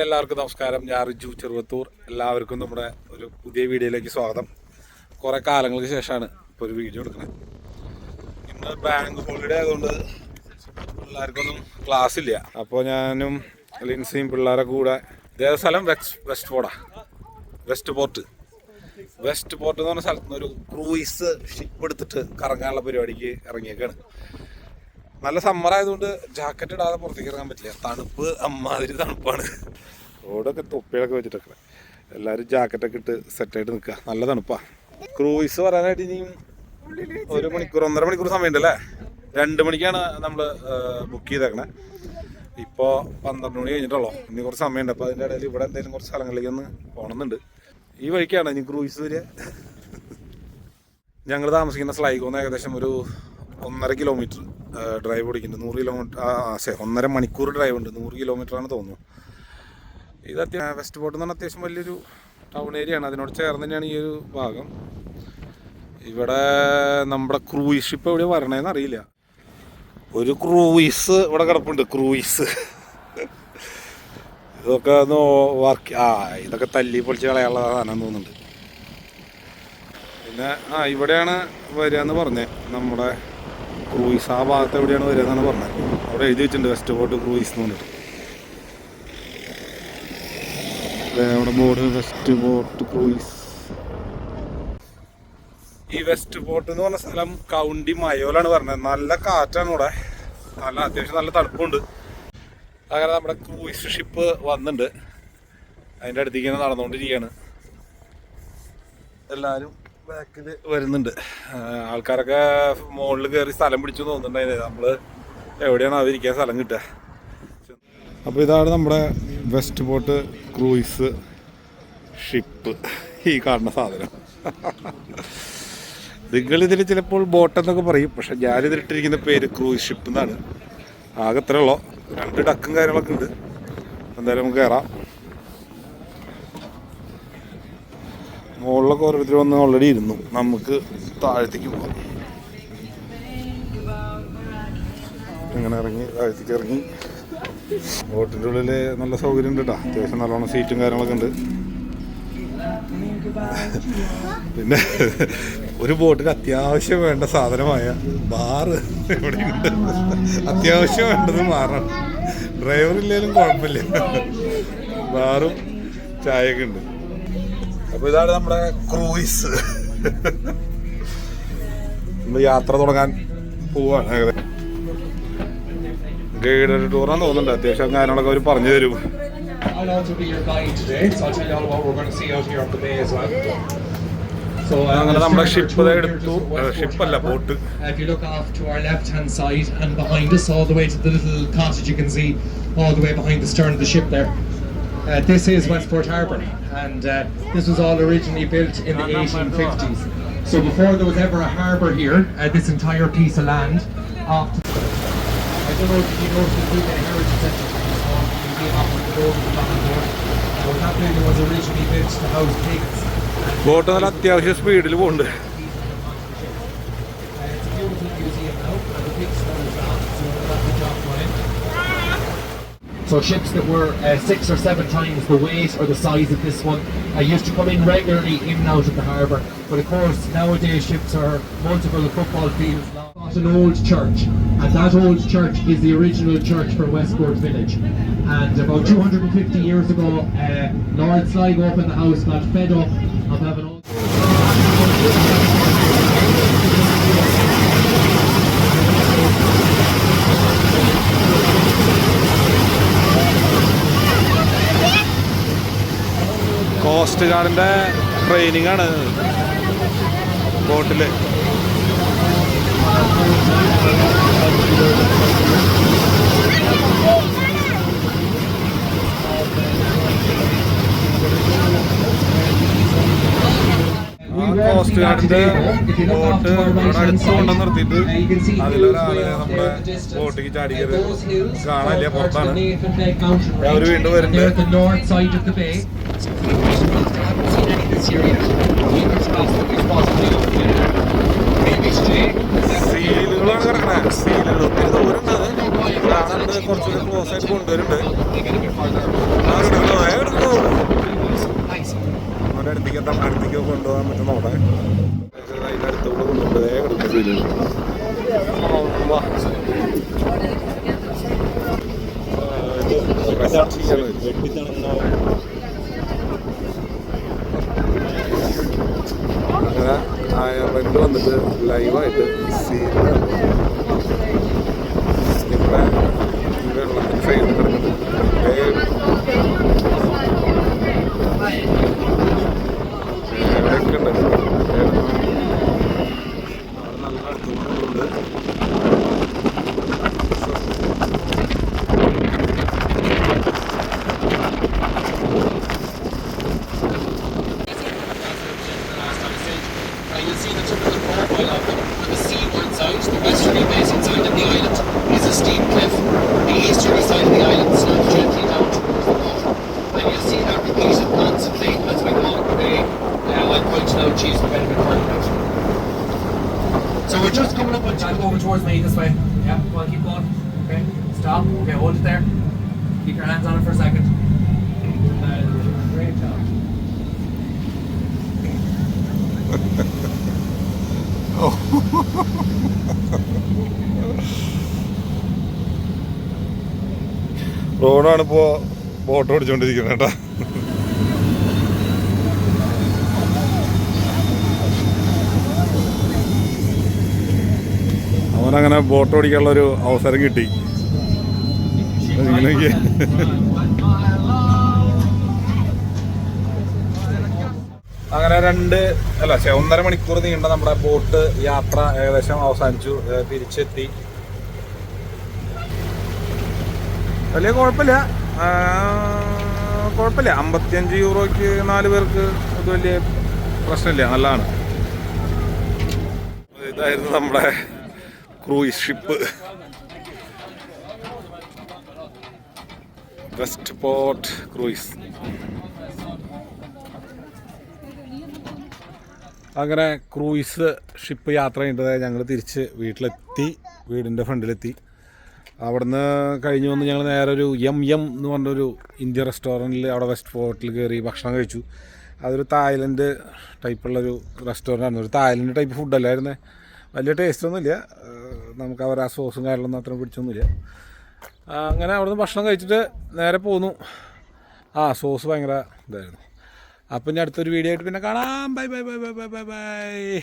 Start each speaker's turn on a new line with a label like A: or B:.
A: എല്ലാവർക്കും നമസ്കാരം. ഞാൻ റിജു ചെറുവത്തൂർ. എല്ലാവർക്കും നമ്മുടെ ഒരു പുതിയ വീഡിയോയിലേക്ക് സ്വാഗതം. കുറേ കാലങ്ങൾക്ക് ശേഷമാണ് ഇപ്പോൾ ഒരു വീഡിയോ എടുക്കുന്നത്. ഇന്ന് ബാങ്ക് ഹോളിഡേ ആയതുകൊണ്ട് പിള്ളേർക്കൊന്നും ക്ലാസ് ഇല്ല. അപ്പോൾ ഞാനും ലിൻസിയും പിള്ളേരെ കൂടെ ഇതേ സ്ഥലം വെസ്റ്റ് പോർട്ട് എന്ന് പറഞ്ഞ സ്ഥലത്ത് നിന്ന് ഒരു ക്രൂയിസ് ഷിപ്പ് എടുത്തിട്ട് കറങ്ങാനുള്ള പരിപാടിക്ക് ഇറങ്ങിയേക്കാണ്. നല്ല സമ്മർ ആയതുകൊണ്ട് ജാക്കറ്റ് ഇടാതെ പുറത്തേക്ക് ഇറങ്ങാൻ പറ്റില്ല. തണുപ്പ് അമ്മാതിരി തണുപ്പാണ്. റോഡൊക്കെ തൊപ്പിയൊക്കെ വെച്ചിട്ടൊക്കെ എല്ലാവരും ജാക്കറ്റൊക്കെ ഇട്ട് സെറ്റായിട്ട് നിൽക്കുക. നല്ല തണുപ്പാ. ക്രൂയിസ് പറയാനായിട്ട് ഇനിയും 1 മണിക്കൂർ 1.5 മണിക്കൂർ സമയമുണ്ട് അല്ലേ. 2 മണിക്കാണ് നമ്മൾ ബുക്ക് ചെയ്തേക്കണേ. ഇപ്പോൾ 12 മണി കഴിഞ്ഞിട്ടുള്ളൂ. ഇനി കുറച്ച് സമയമുണ്ട്. അപ്പോൾ അതിൻ്റെ ഇടയിൽ ഇവിടെ എന്തെങ്കിലും കുറച്ച് സ്ഥലങ്ങളിലേക്ക് ഒന്ന് പോകണമെന്നുണ്ട്. ഈ വഴിക്കാണ് ഇനി ക്രൂയിസ് വരിക. ഞങ്ങൾ താമസിക്കുന്ന സ്ലൈഗോന്ന് ഏകദേശം ഒരു 1.5 കിലോമീറ്റർ ഡ്രൈവ് ഓടിക്കുന്നുണ്ട്. 100 കിലോമീറ്റർ 1.5 മണിക്കൂർ ഡ്രൈവ് ഉണ്ട്. 100 കിലോമീറ്ററാണ് തോന്നുന്നു. ഇത് വെസ്റ്റ് പോർട്ട് എന്ന് പറഞ്ഞാൽ അത്യാവശ്യം വലിയൊരു ടൗൺ ഏരിയ ആണ്. അതിനോട് ചേർന്ന് തന്നെയാണ് ഈ ഒരു ഭാഗം. ഇവിടെ നമ്മുടെ ക്രൂയിസ് ഷിപ്പ് എവിടെയാണ് വരണേന്ന് അറിയില്ല. ഒരു ക്രൂയിസ് ഇവിടെ കിടപ്പുണ്ട്. ക്രൂയിസ് ഇതൊക്കെ ഒന്ന് ഇതൊക്കെ തല്ലി പൊളിച്ച് കളയാനുള്ള സാധനം തോന്നുന്നുണ്ട്. പിന്നെ ഇവിടെയാണ് വരിക എന്ന് പറഞ്ഞത്. നമ്മുടെ ക്രൂയിസ് ആ ഭാഗത്ത് എവിടെയാണ് വരിക എന്നാണ് പറഞ്ഞത്. അവിടെ എഴുതി വെച്ചിട്ടുണ്ട് വെസ്റ്റ് പോർട്ട് ക്രൂയിസ് എന്ന് പറഞ്ഞിട്ട്. അവിടെ ബോർഡ് വെസ്റ്റ് പോർട്ട് ക്രൂയിസ്. ഈ വെസ്റ്റ് പോർട്ട് എന്ന് പറഞ്ഞ സ്ഥലം കൗണ്ടി മയോലാണ് പറഞ്ഞത്. നല്ല കാറ്റാണ് ഇവിടെ. അത്യാവശ്യം നല്ല തണുപ്പുണ്ട്. അങ്ങനെ നമ്മുടെ ക്രൂയിസ് ഷിപ്പ് വന്നിട്ടുണ്ട്. അതിൻ്റെ അടുത്തേക്ക് നടന്നുകൊണ്ടിരിക്കുകയാണ്. എല്ലാവരും ബാക്കിൽ വരുന്നുണ്ട്. ആൾക്കാരൊക്കെ മുകളിൽ കയറി സ്ഥലം പിടിച്ചു തോന്നുന്നുണ്ടായിരുന്നു. നമ്മൾ എവിടെയാണ് അവരിക്കാൻ സ്ഥലം കിട്ടുക. അപ്പോൾ ഇതാണ് നമ്മുടെ വെസ്റ്റ് പോർട്ട് ക്രൂയിസ് ഷിപ്പ്. ഈ കാണുന്ന സാധനം. നിങ്ങളിതിൽ ചിലപ്പോൾ ബോട്ടെന്നൊക്കെ പറയും. പക്ഷെ ഞാനിതിലിട്ടിരിക്കുന്ന പേര് ക്രൂയിസ് ഷിപ്പ് എന്നാണ്. ആകെ ഇത്രേ ഉള്ളൂ. 2 ഡക്കും കാര്യങ്ങളൊക്കെ ഉണ്ട്. എന്തായാലും നമുക്ക് കയറാം. മുകളിലൊക്കെ ഓരോരുത്തർ വന്ന് ഓൾറെഡി ഇരുന്നു. നമുക്ക് താഴത്തേക്ക് പോകാം. ഇങ്ങനെ ഇറങ്ങി താഴത്തേക്ക് ഇറങ്ങി. ബോട്ടിൻ്റെ ഉള്ളിൽ നല്ല സൗകര്യം ഉണ്ട് കേട്ടോ. അത്യാവശ്യം നല്ലോണം സീറ്റും കാര്യങ്ങളൊക്കെ ഉണ്ട്. പിന്നെ ഒരു ബോട്ടിന് അത്യാവശ്യം വേണ്ട സാധനമായ ബാറ് എവിടെയുണ്ട്. അത്യാവശ്യം വേണ്ടത് ബാറാണ്. ഡ്രൈവറില്ലേലും കുഴപ്പമില്ല. ബാറും ചായയൊക്കെ ഉണ്ട്. അപ്പോൾ ഇതാണ് നമ്മുടെ ക്രൂയിസ്. നമ്മൾ യാത്ര തുടങ്ങാൻ പോവാണ്. ഗൈഡഡ് ടൂറാന്ന് തോന്നുന്നുണ്ട്. അത്യാവശ്യം കാര്യങ്ങളൊക്കെ അവർ പറഞ്ഞു തരും. അങ്ങനെ നമ്മുടെ ഷിപ്പ് എടുത്തു. ഷിപ്പല്ല, boat.
B: If you look off to our left hand side and behind us all the way to the little cottage you can see all the way behind the stern of the ship there. This is Westport Harbour, and this was all originally built in the 1850s. So before there was ever a harbour here, this entire piece of land I don't know if you know the Green Heritage Centre off the road to the bottom there. So that building was originally built to house pigs.
A: Boat നല്ല അത്യാവശ്യം സ്പീഡിൽ പോകുന്നുണ്ട്.
B: It's a beautiful museum now, and the pigs smell is on, so that's the job going. So ships that were 6 or 7 times the weight or the size of this one used to come in regularly in and out of the harbour. But of course nowadays ships are multiple football fields long. Got an old church, and that old church is the original church for Westport Village. And about 250 years ago, Lord Sligo up in the house got fed up of having all
A: coast ഗാർഡിൻ്റെ training ആണ് ബോട്ടിൽ. Cost ഗാർഡിൻ്റെ boat ഇവിടെ അടുത്തുകൊണ്ട് നിർത്തിയിട്ട് അതിലൊരാളെ നമ്മുടെ boutique ചാടി കയറി കാണാനില്ല, പുറത്താണ്. അവർ വീണ്ടും വരുന്നുണ്ട്.
B: this year yet. The English class that we spotted
A: അവിടെ അടുത്തേക്ക് കൊണ്ടുപോകാൻ പറ്റും നോട്ടെ. അതിൻ്റെ അടുത്തോട്ട് കൊണ്ടുപോകേ കിടക്കും. അങ്ങനെ അയർലൻഡ് വന്നിട്ട് ലൈവായിട്ട് ഇവിടെ വെള്ളത്തിന് സൈഡിൽ കിടക്കുന്നുണ്ട്. എവിടെയൊക്കെ ഉണ്ട് നല്ല അടുത്തുണ്ട്.
B: You'll see the typical profile of them. On the seaward side, the westerly facing side of the island is a steep cliff. The easterly side of the island slopes gently down towards the water. And you'll see that repeated constantly as we walk the bay when pointing out cheese the benefit further out. So we're just coming up on John, over towards me this way. Yeah, go on, keep going. Okay, stop. Okay, hold it there. Keep your hands on it for a second. Great job.
A: റോഡാണ് ഇപ്പോൾ boat ഓടിച്ചുകൊണ്ടിരിക്കുന്നത് കേട്ടോ. അവനങ്ങനെ boat ഓടിക്കാനുള്ളൊരു അവസരം കിട്ടി. അങ്ങനെ 1.5 മണിക്കൂർ നീണ്ട നമ്മുടെ ബോട്ട് യാത്ര ഏകദേശം അവസാനിച്ചു. തിരിച്ചെത്തി. വലിയ കുഴപ്പമില്ല. 55 യൂറോയ്ക്ക് 4 പേർക്ക് അത് വലിയ പ്രശ്നമില്ല, നല്ലതാണ്. ഇതായിരുന്നു നമ്മുടെ cruise ship west port cruise. അങ്ങനെ ക്രൂയിസ് ഷിപ്പ് യാത്ര ചെയ്യേണ്ടത് ഞങ്ങൾ തിരിച്ച് വീട്ടിലെത്തി, വീടിൻ്റെ ഫ്രണ്ടിലെത്തി. അവിടുന്ന് കഴിഞ്ഞ് വന്ന് ഞങ്ങൾ നേരെ ഒരു എം എന്ന് പറഞ്ഞൊരു ഇന്ത്യൻ റെസ്റ്റോറൻറ്റിൽ അവിടെ വെസ്റ്റ് ഫോർട്ടിൽ കയറി ഭക്ഷണം കഴിച്ചു. അതൊരു തായ്ലൻഡ് ടൈപ്പുള്ളൊരു റെസ്റ്റോറൻ്റായിരുന്നു. ഒരു തായ്ലൻഡ് ടൈപ്പ് ഫുഡല്ലായിരുന്നു. വലിയ ടേസ്റ്റൊന്നുമില്ല. നമുക്ക് അവർ ആ സോസും കാര്യങ്ങളൊന്നും അത്ര പിടിച്ചൊന്നുമില്ല. അങ്ങനെ അവിടുന്ന് ഭക്ഷണം കഴിച്ചിട്ട് നേരെ പോന്നു. സോസ് ഭയങ്കര ഇതായിരുന്നു. അപ്പം ഇനി അടുത്തൊരു വീഡിയോ ആയിട്ട് പിന്നെ കാണാം. Bye bye bye bye bye bye bye.